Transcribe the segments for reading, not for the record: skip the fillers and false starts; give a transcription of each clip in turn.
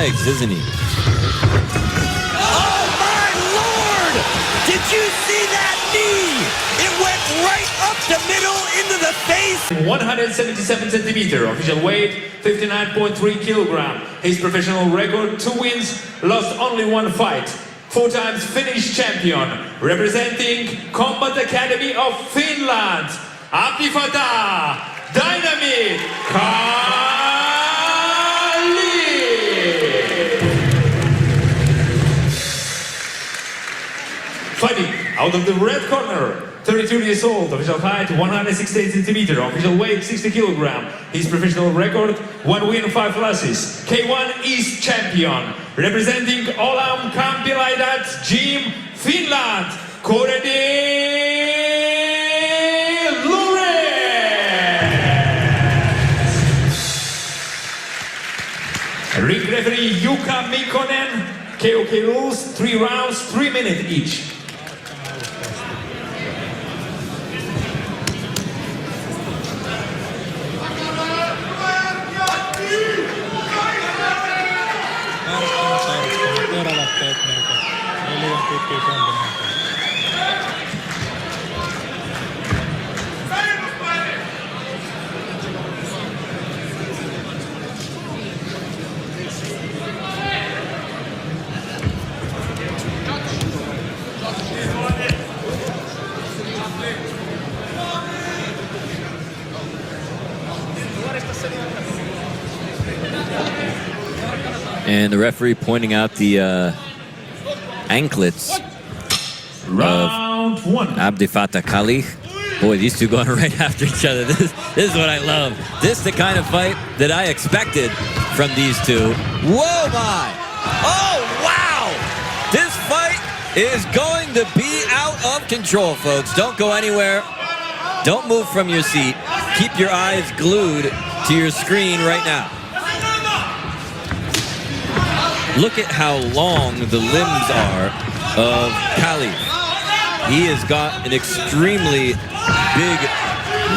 legs, isn't he? Oh my Lord! Did you see that knee? It went right up the middle into the face. 177 centimeter, official weight 59.3 kilogram. His professional record: 2 wins, lost only 1 fight. 4 times Finnish champion, representing Combat Academy of Finland, Abdifatah, Dynamite, Khalif. Fighting out of the red corner, 32 years old, official height 168 centimeter, official weight 60 kilogram. His professional record: 1 win, 5 losses. K1 East champion, representing Olam Kampilaidat Gym, Finland, Ring referee Jukka Mikkonen. KOK rules: 3 rounds, 3 minutes each. And the referee pointing out the anklets Round of 1. Abdifatah Khalif. Boy, these two going right after each other. This is what I love. This is the kind of fight that I expected from these two. Whoa, my! Oh, wow! This fight is going to be out of control, folks. Don't go anywhere. Don't move from your seat. Keep your eyes glued to your screen right now. Look at how long the limbs are of Khalif. He has got an extremely big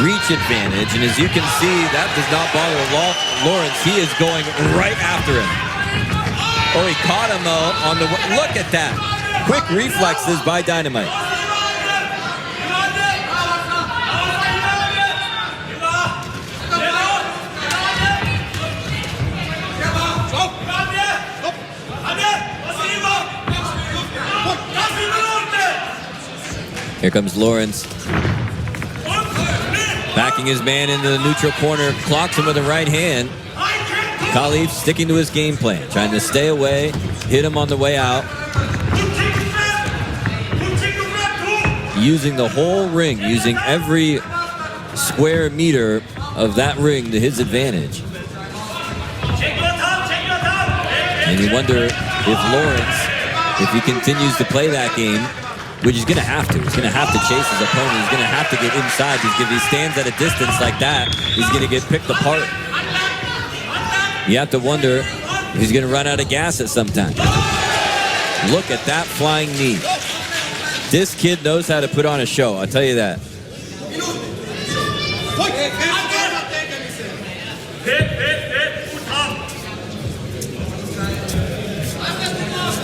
reach advantage, and as you can see, that does not bother Lawrence. He is going right after him. Oh, he caught him on the... Look at that. Quick reflexes by Dynamite. Here comes Lawrence, backing his man into the neutral corner, clocks him with a right hand. Khalif sticking to his game plan, trying to stay away, hit him on the way out. Using the whole ring, using every square meter of that ring to his advantage. And you wonder if Lawrence, if he continues to play that game, which he's going to have to. He's going to have to chase his opponent. He's going to have to get inside. Because if he stands at a distance like that, he's going to get picked apart. You have to wonder if he's going to run out of gas at some time. Look at that flying knee. This kid knows how to put on a show, I'll tell you that.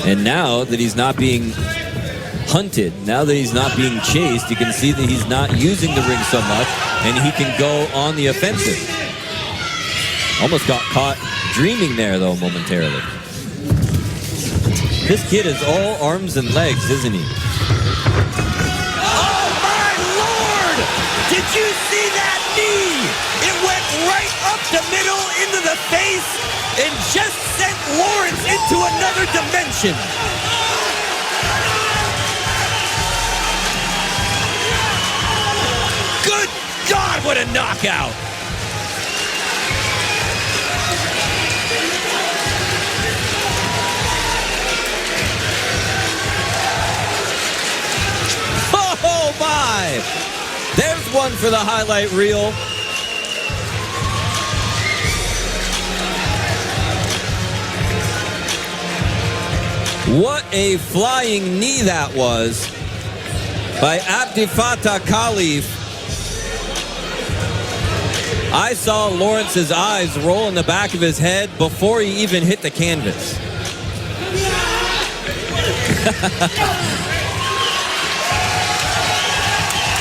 And now that he's not being hunted, now that he's not being chased, you can see that he's not using the ring so much, and he can go on the offensive. Almost got caught dreaming there, though, momentarily. This kid is all arms and legs, isn't he? Oh my Lord! Did you see that knee? It went right up the middle into the face and just sent Lawrence into another dimension. Good God, what a knockout! Oh my! There's one for the highlight reel. What a flying knee that was by Abdifatah Khalif. I saw Lawrence's eyes roll in the back of his head before he even hit the canvas.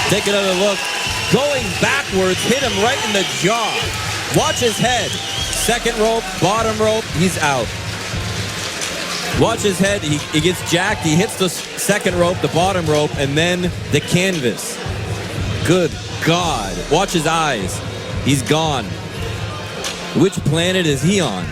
Take another look. Going backwards, hit him right in the jaw. Watch his head. Second rope, bottom rope, he's out. Watch his head, he gets jacked, he hits the second rope, the bottom rope, and then the canvas. Good God. Watch his eyes. He's gone. Which planet is he on?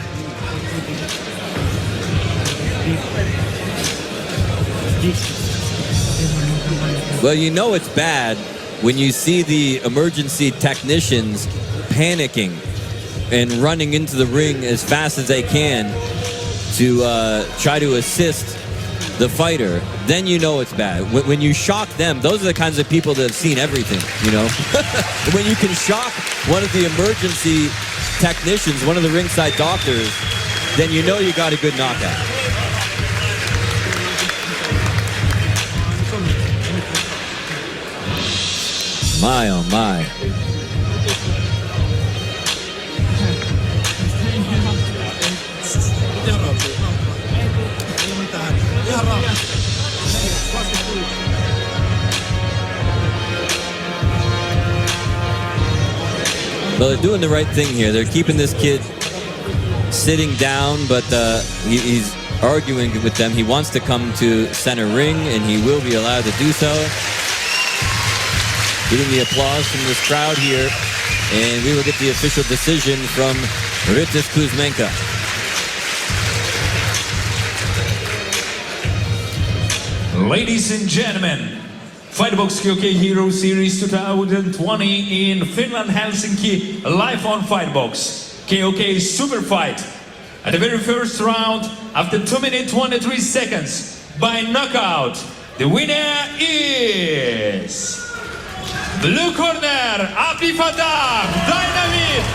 Well, you know it's bad when you see the emergency technicians panicking and running into the ring as fast as they can to try to assist the fighter. Then you know it's bad. When you shock them, those are the kinds of people that have seen everything, you know? When you can shock one of the emergency technicians, one of the ringside doctors, then you know you got a good knockout. My, oh my. Well, they're doing the right thing here. They're keeping this kid sitting down, but he's arguing with them. He wants to come to center ring, and he will be allowed to do so. Getting the applause from this crowd here, and we will get the official decision from Ritis Kuzmenka. Ladies and gentlemen, Fightbox KOK Hero Series 2020 in Finland, Helsinki, live on Fightbox. KOK Super Fight. At the very first round, after 2 minutes 23 seconds, by knockout, the winner is... Blue corner, Abdifatah, Dynamite,